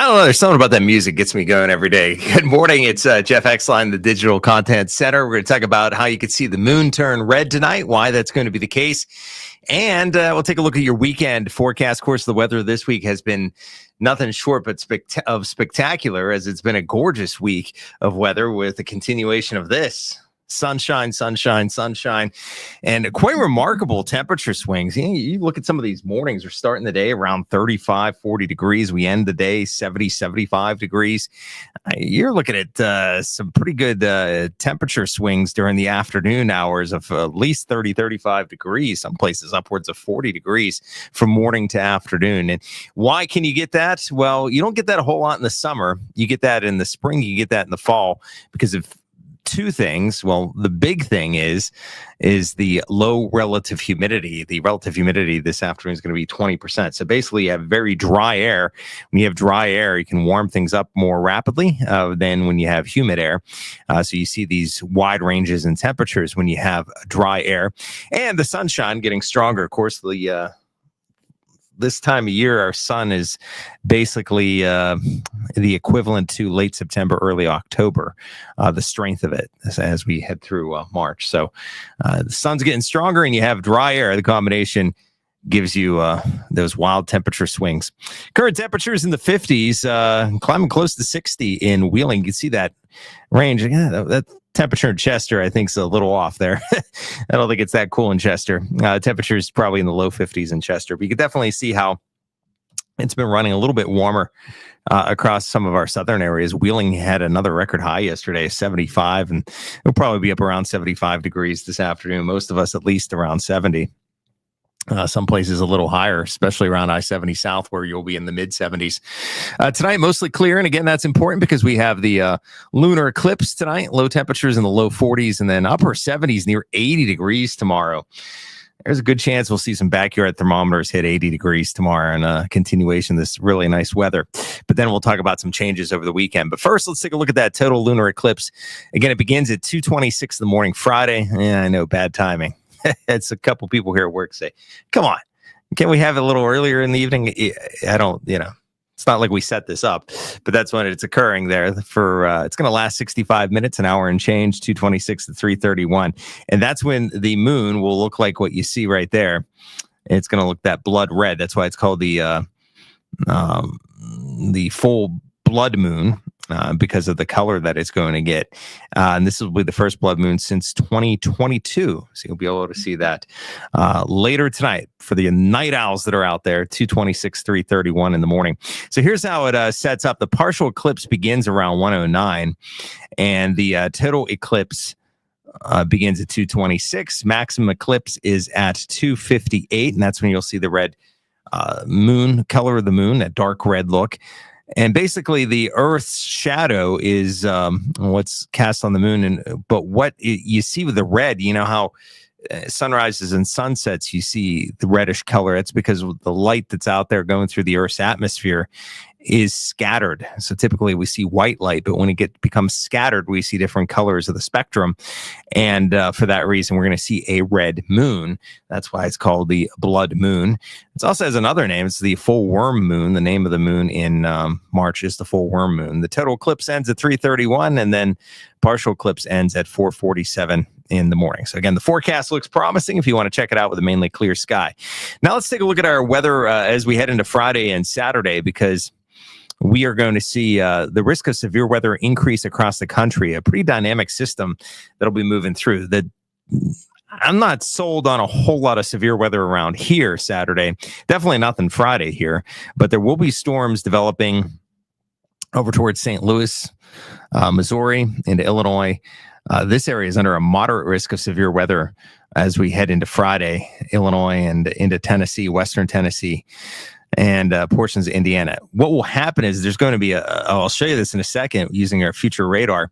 don't know. There's something about that music gets me going every day. Good morning. It's Jeff Exline, the Digital Content Center. We're going to talk about how you could see the moon turn red tonight, why that's going to be the case. And we'll take a look at your weekend forecast. Of course, the weather this week has been nothing short but spectacular, as it's been a gorgeous week of weather with a continuation of this. Sunshine, sunshine, sunshine, and quite remarkable temperature swings. You look at some of these mornings, we're starting the day around 35, 40 degrees. We end the day 70, 75 degrees. You're looking at some pretty good temperature swings during the afternoon hours of at least 30, 35 degrees, some places upwards of 40 degrees from morning to afternoon. And why can you get that? Well, you don't get that a whole lot in the summer. You get that in the spring, you get that in the fall because of two things. Well, the big thing is the low relative humidity. The relative humidity this afternoon is going to be 20%. So basically, you have very dry air. When you have dry air, you can warm things up more rapidly than when you have humid air. So you see these wide ranges in temperatures when you have dry air. And the sunshine getting stronger. Of course, this time of year, our sun is basically the equivalent to late September, early October, the strength of it as we head through March. So the sun's getting stronger and you have dry air. The combination gives you those wild temperature swings. Current temperatures in the 50s, climbing close to 60 in Wheeling. You can see that range. Yeah, that temperature in Chester, I think, is a little off there. I don't think it's that cool in Chester. Temperature is probably in the low 50s in Chester, but you can definitely see how it's been running a little bit warmer across some of our southern areas. Wheeling had another record high yesterday, 75, and it'll probably be up around 75 degrees this afternoon. Most of us at least around 70. Some places a little higher, especially around I-70 South, where you'll be in the mid-70s. Tonight, mostly clear. And again, that's important because we have the lunar eclipse tonight. Low temperatures in the low 40s and then upper 70s, near 80 degrees tomorrow. There's a good chance we'll see some backyard thermometers hit 80 degrees tomorrow and a continuation of this really nice weather. But then we'll talk about some changes over the weekend. But first, let's take a look at that total lunar eclipse. Again, it begins at 2:26 in the morning Friday. Yeah, I know, bad timing. It's a couple people here at work say, come on, can't we have it a little earlier in the evening? I don't, it's not like we set this up, but that's when it's occurring there for, it's going to last 65 minutes, an hour and change, 2:26 to 3:31. And that's when the moon will look like what you see right there. It's going to look that blood red. That's why it's called the full blood moon. Because of the color that it's going to get. And this will be the first blood moon since 2022. So you'll be able to see that later tonight for the night owls that are out there, 2:26, 3:31 in the morning. So here's how it sets up. The partial eclipse begins around 1:09, and the total eclipse begins at 2:26. Maximum eclipse is at 2:58, and that's when you'll see the red moon, color of the moon, that dark red look. And basically, the Earth's shadow is what's cast on the moon. But what you see with the red, you know how sunrises and sunsets, you see the reddish color. It's because the light that's out there going through the Earth's atmosphere is scattered. So typically we see white light, but when it becomes scattered, we see different colors of the spectrum. And for that reason, we're going to see a red moon. That's why it's called the blood moon. It also has another name. It's the full worm moon. The name of the moon in March is the full worm moon. The total eclipse ends at 3:31, and then partial eclipse ends at 4:47 in the morning. So again, the forecast looks promising if you want to check it out with a mainly clear sky. Now let's take a look at our weather as we head into Friday and Saturday, because we are going to see the risk of severe weather increase across the country, a pretty dynamic system that'll be moving through. I'm not sold on a whole lot of severe weather around here Saturday. Definitely nothing Friday here, but there will be storms developing over towards St. Louis, Missouri, into Illinois. This area is under a moderate risk of severe weather as we head into Friday, Illinois, and into Tennessee, western Tennessee, and portions of Indiana. What will happen is there's going to be I'll show you this in a second using our future radar.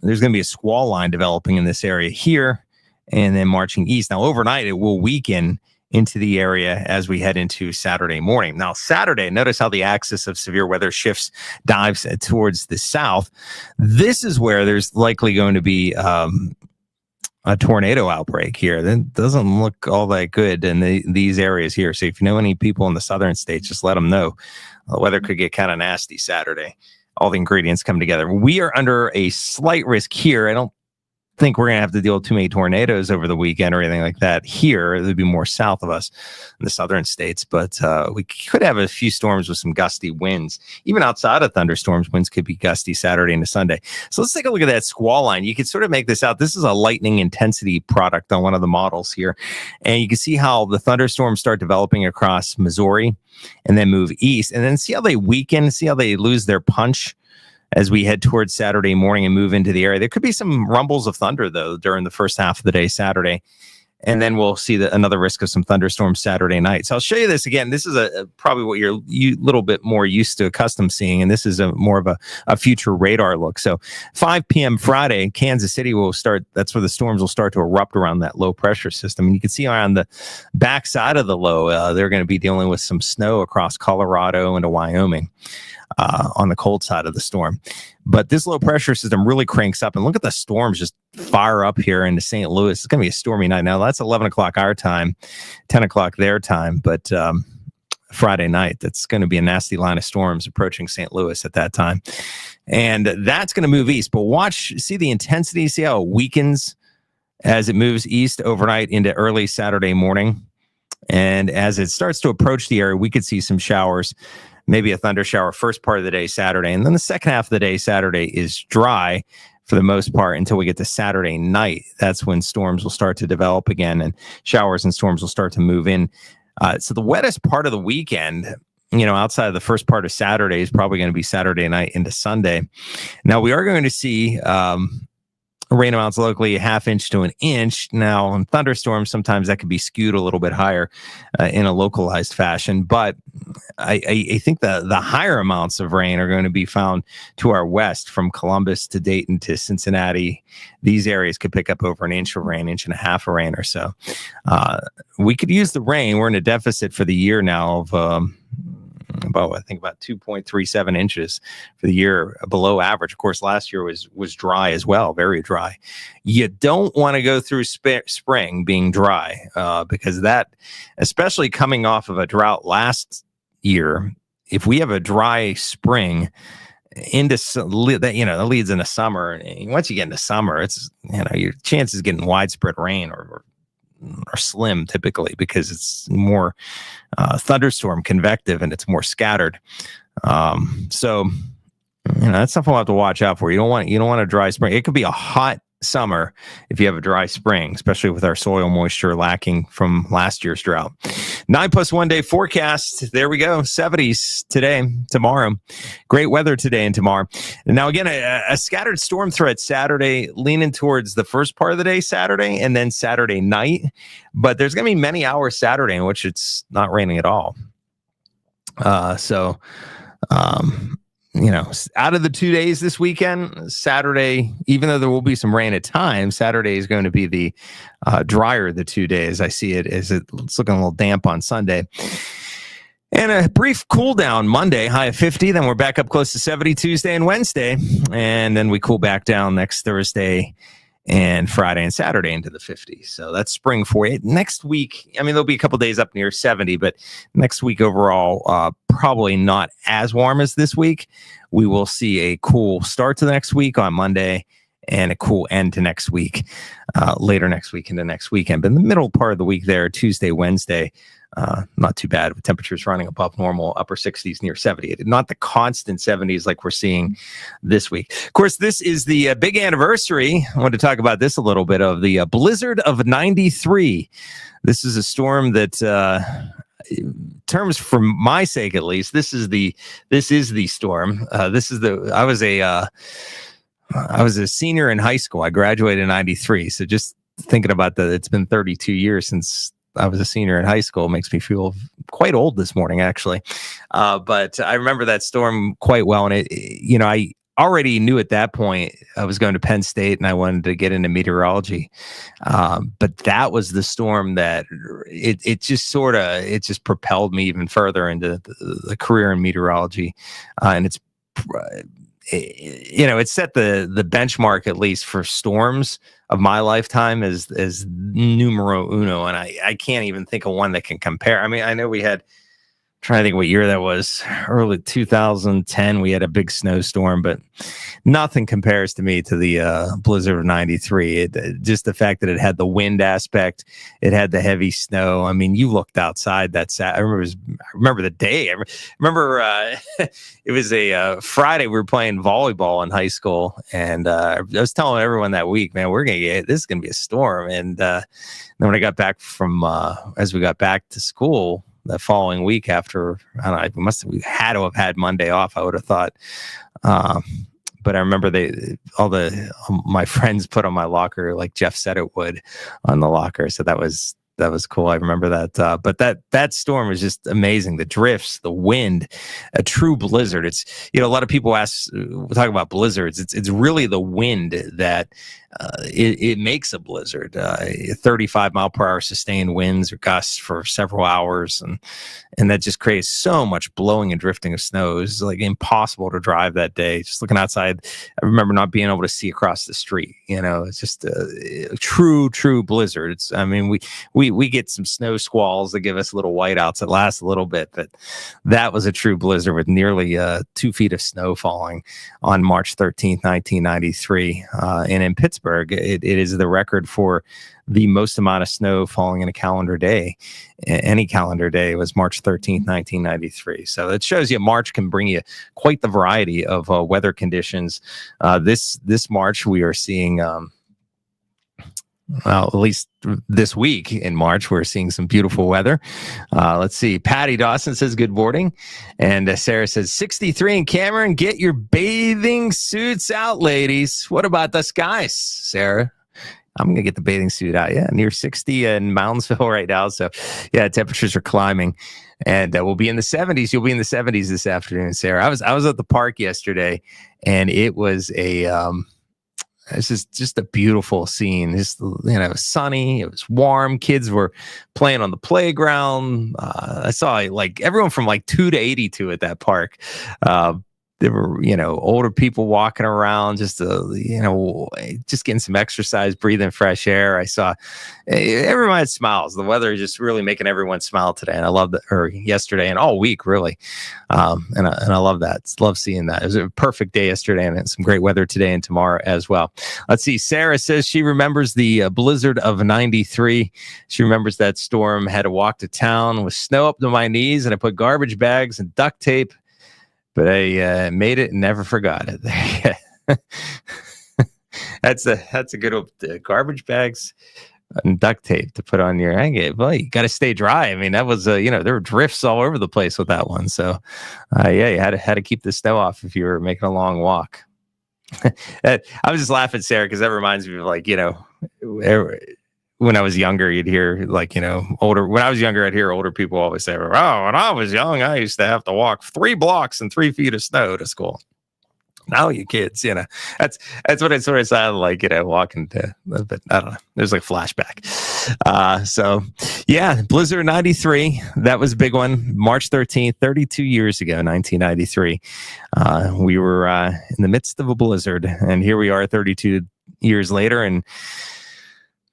There's going to be a squall line developing in this area here and then marching east. Now, overnight, it will weaken into the area as we head into Saturday morning. Now, Saturday, notice how the axis of severe weather shifts, dives towards the south. This is where there's likely going to be a tornado outbreak here. That doesn't look all that good in these areas here. So if you know any people in the southern states, just let them know. The weather could get kind of nasty Saturday. All the ingredients come together. We are under a slight risk here. I don't think we're going to have to deal with too many tornadoes over the weekend or anything like that here. It would be more south of us in the southern states, but we could have a few storms with some gusty winds. Even outside of thunderstorms, winds could be gusty Saturday into Sunday. So let's take a look at that squall line. You can sort of make this out. This is a lightning intensity product on one of the models here. And you can see how the thunderstorms start developing across Missouri and then move east. And then see how they weaken, see how they lose their punch as we head towards Saturday morning and move into the area. There could be some rumbles of thunder, though, during the first half of the day Saturday. And then we'll see another risk of some thunderstorms Saturday night. So I'll show you this again. This is probably what you're a little bit more used to, accustomed seeing. And this is more of a future radar look. So 5 p.m. Friday, Kansas City will start. That's where the storms will start to erupt around that low pressure system. And you can see on the backside of the low, they're going to be dealing with some snow across Colorado into Wyoming. On the cold side of the storm. But this low pressure system really cranks up, and look at the storms just fire up here into St. Louis. It's going to be a stormy night. Now that's 11 o'clock our time, 10 o'clock their time, but Friday night, that's going to be a nasty line of storms approaching St. Louis at that time. And that's going to move east, but see the intensity, see how it weakens as it moves east overnight into early Saturday morning. And as it starts to approach the area, we could see some showers, maybe a thunder shower first part of the day Saturday. And then the second half of the day Saturday is dry for the most part until we get to Saturday night. That's when storms will start to develop again and showers and storms will start to move in. So the wettest part of the weekend, outside of the first part of Saturday, is probably going to be Saturday night into Sunday. Now we are going to see rain amounts locally 1/2 inch to 1 inch. Now, in thunderstorms, sometimes that could be skewed a little bit higher in a localized fashion. But I think the higher amounts of rain are going to be found to our west, from Columbus to Dayton to Cincinnati. These areas could pick up over 1 inch of rain, 1.5 inches of rain or so. We could use the rain. We're in a deficit for the year now of about 2.37 inches for the year, below average. Of course, last year was dry as well, very dry. You don't want to go through spring being dry because that, especially coming off of a drought last year, if we have a dry spring into that leads into summer. And once you get into summer, it's your chances of getting widespread rain are slim typically, because it's more thunderstorm convective and it's more scattered. So that's something we'll have to watch out for. You don't want a dry spring. It could be a hot summer if you have a dry spring, especially with our soil moisture lacking from last year's drought. 9+ 1 day forecast. There we go. 70s today, tomorrow. Great weather today and tomorrow. Now, again, a scattered storm threat Saturday, leaning towards the first part of the day Saturday and then Saturday night. But there's going to be many hours Saturday in which it's not raining at all. Out of the 2 days this weekend, Saturday, even though there will be some rain at times, Saturday is going to be the drier of the 2 days. I see it as it's looking a little damp on Sunday. And a brief cool down Monday, high of 50. Then we're back up close to 70 Tuesday and Wednesday. And then we cool back down next Thursday and Friday and Saturday into the 50s. So that's spring for you. Next week, there'll be a couple days up near 70, but next week overall, probably not as warm as this week. We will see a cool start to the next week on Monday and a cool end to next week, later next week into next weekend. But in the middle part of the week there, Tuesday, Wednesday, not too bad, with temperatures running above normal, upper 60s near 70. Not the constant 70s like we're seeing this week. Of course, this is the big anniversary. I want to talk about this a little bit, of the blizzard of 93. This is a storm that, terms for my sake at least, this is the storm. I was a senior in high school. I graduated in 93. So just thinking about that, it's been 32 years since I was a senior in high school. It makes me feel quite old this morning, actually. But I remember that storm quite well. And I already knew at that point I was going to Penn State and I wanted to get into meteorology. But that was the storm that it just propelled me even further into the career in meteorology. And it's it set the benchmark, at least for storms of my lifetime, as numero uno, and I can't even think of one that can compare. I mean, I know we had, trying to think what year that was, early 2010, we had a big snowstorm, but nothing compares to me to the blizzard of 93. Just the fact that it had the wind aspect, it had the heavy snow. I mean, you looked outside I remember the day. I remember it was a Friday. We were playing volleyball in high school, and I was telling everyone that week, man, this is gonna be a storm. And then when I got back from as we got back to school the following week, after, I don't know, we had to have had Monday off, I would have thought. But I remember my friends put on my locker, like Jeff said it would, on the locker. So that was cool. I remember that. But that storm was just amazing. The drifts, the wind, a true blizzard. It's, a lot of people talk about blizzards. It's really the wind that it makes a blizzard. 35 mile per hour sustained winds or gusts for several hours, and that just creates so much blowing and drifting of snow. It's like impossible to drive that day. Just looking outside, I remember not being able to see across the street. It's just a true blizzard. I mean, we get some snow squalls that give us little whiteouts that last a little bit, but that was a true blizzard with nearly 2 feet of snow falling on March 13th, 1993, and in Pittsburgh. It is the record for the most amount of snow falling in a calendar day. Any calendar day was March 13th, 1993. So it shows you March can bring you quite the variety of weather conditions. This March, we are seeing, well, at least this week in March, we're seeing some beautiful weather. Let's see. Patty Dawson says, good morning. And Sarah says, 63 in Cameron. Get your bathing suits out, ladies. What about the skies, Sarah? I'm going to get the bathing suit out. Yeah, near 60 in Moundsville right now. So, yeah, temperatures are climbing. And we'll be in the 70s. You'll be in the 70s this afternoon, Sarah. I was at the park yesterday, and it was it's just a beautiful scene. Just, sunny. It was warm. Kids were playing on the playground. I saw like everyone from like 2 to 82 at that park. There were, older people walking around, just getting some exercise, breathing fresh air. I saw everyone had smiles. The weather is just really making everyone smile today. And I love that, or yesterday and all week, really. And I love that. Love seeing that. It was a perfect day yesterday, and some great weather today and tomorrow as well. Let's see. Sarah says she remembers the blizzard of 93. She remembers that storm. Had to walk to town with snow up to my knees, and I put garbage bags and duct tape. But I made it and never forgot it. That's a good old garbage bags and duct tape to put on your hang. Well, you got to stay dry. I mean, that was there were drifts all over the place with that one. So you had to keep the snow off if you were making a long walk. I was just laughing, Sarah, because that reminds me of when I was younger, you'd hear when I was younger, I'd hear older people always say, "Oh, when I was young, I used to have to walk 3 blocks and 3 feet of snow to school." Now you kids, that's what it sort of sounded like, walking to, but I don't know. There's like flashback. So yeah, blizzard 93. That was a big one. March 13th, 32 years ago, 1993. We were in the midst of a blizzard, and here we are 32 years later, and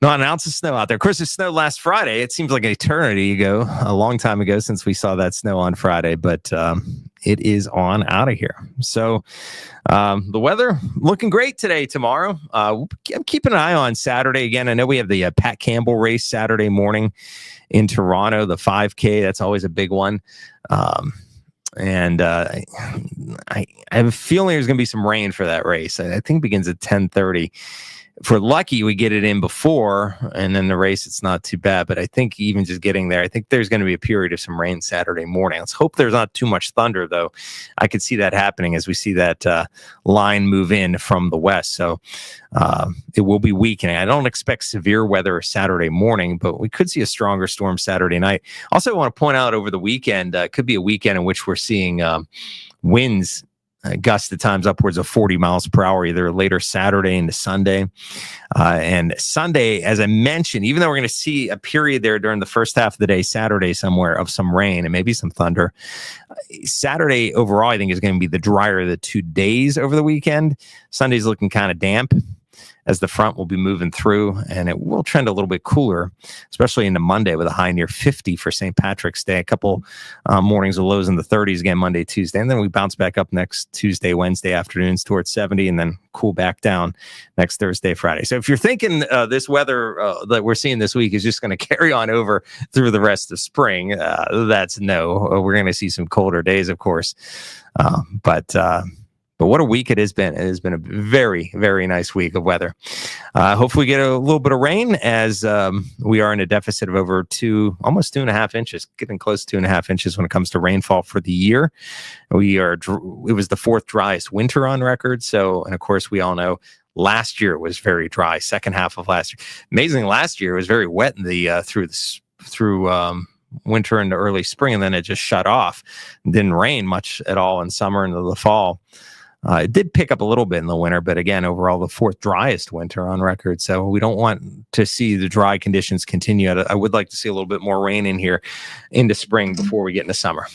not an ounce of snow out there. Of course, it snowed last Friday. It seems like an eternity ago, a long time ago since we saw that snow on Friday, but it is on out of here. So the weather looking great today, tomorrow. I'm keeping an eye on Saturday again. I know we have the Pat Campbell race Saturday morning in Toronto, the 5K. That's always a big one. And I have a feeling there's going to be some rain for that race. I think it begins at 10:30. If we're lucky, we get it in before, and then the race, it's not too bad. But I think even just getting there, I think there's going to be a period of some rain Saturday morning. Let's hope there's not too much thunder, though. I could see that happening as we see that line move in from the west. So it will be weakening. I don't expect severe weather Saturday morning, but we could see a stronger storm Saturday night. Also, I want to point out over the weekend, could be a weekend in which we're seeing winds Gusts at times upwards of 40 miles per hour, either later Saturday into Sunday. And Sunday, as I mentioned, even though we're going to see a period there during the first half of the day, Saturday somewhere, of some rain and maybe some thunder, Saturday overall, I think, is going to be the drier of the 2 days over the weekend. Sunday's looking kind of damp, as the front will be moving through, and it will trend a little bit cooler, especially into Monday with a high near 50 for St. Patrick's Day. A couple mornings of lows in the 30s again Monday, Tuesday, and then we bounce back up next Tuesday, Wednesday afternoons towards 70, and then cool back down next Thursday, Friday. So if you're thinking this weather that we're seeing this week is just going to carry on over through the rest of spring, that's no. We're going to see some colder days, of course, But what a week it has been. It has been a very, very nice week of weather. Hopefully we get a little bit of rain, as we are in a deficit of over almost 2.5 inches, getting close to 2.5 inches when it comes to rainfall for the year. It was the 4th driest winter on record. So, and of course we all know last year was very dry, second half of last year. Amazing, last year it was very wet in the through winter into early spring, and then it just shut off. It didn't rain much at all in summer into the fall. It did pick up a little bit in the winter, but again, overall, the 4th driest winter on record. So we don't want to see the dry conditions continue. I would like to see a little bit more rain in here into spring before we get into summer.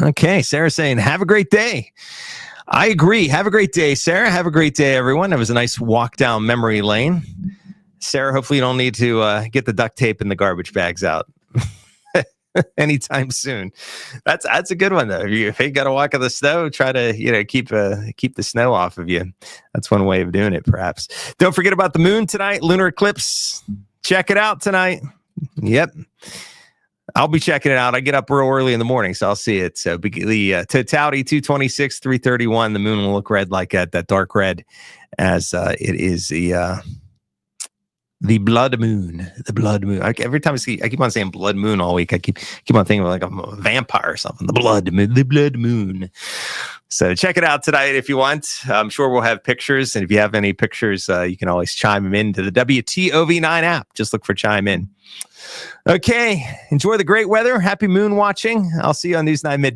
Okay, Sarah saying, have a great day. I agree. Have a great day, Sarah. Have a great day, everyone. It was a nice walk down memory lane. Sarah, hopefully you don't need to get the duct tape and the garbage bags out anytime soon. That's a good one, though. If you got to walk in the snow, try to keep the snow off of you. That's one way of doing it, perhaps. Don't forget about the moon tonight, lunar eclipse. Check it out tonight. Yep, I'll be checking it out. I get up real early in the morning, so I'll see it. So the totality 226, 331. The moon will look red, like that dark red, as it is the blood moon. The blood moon. Every time I keep on saying blood moon all week. I keep on thinking like I'm a vampire or something. The blood moon. The blood moon. So check it out tonight if you want. I'm sure we'll have pictures, and if you have any pictures, you can always chime them into the WTOV 9 app. Just look for chime in. Okay. Enjoy the great weather. Happy moon watching. I'll see you on News 9 Midday.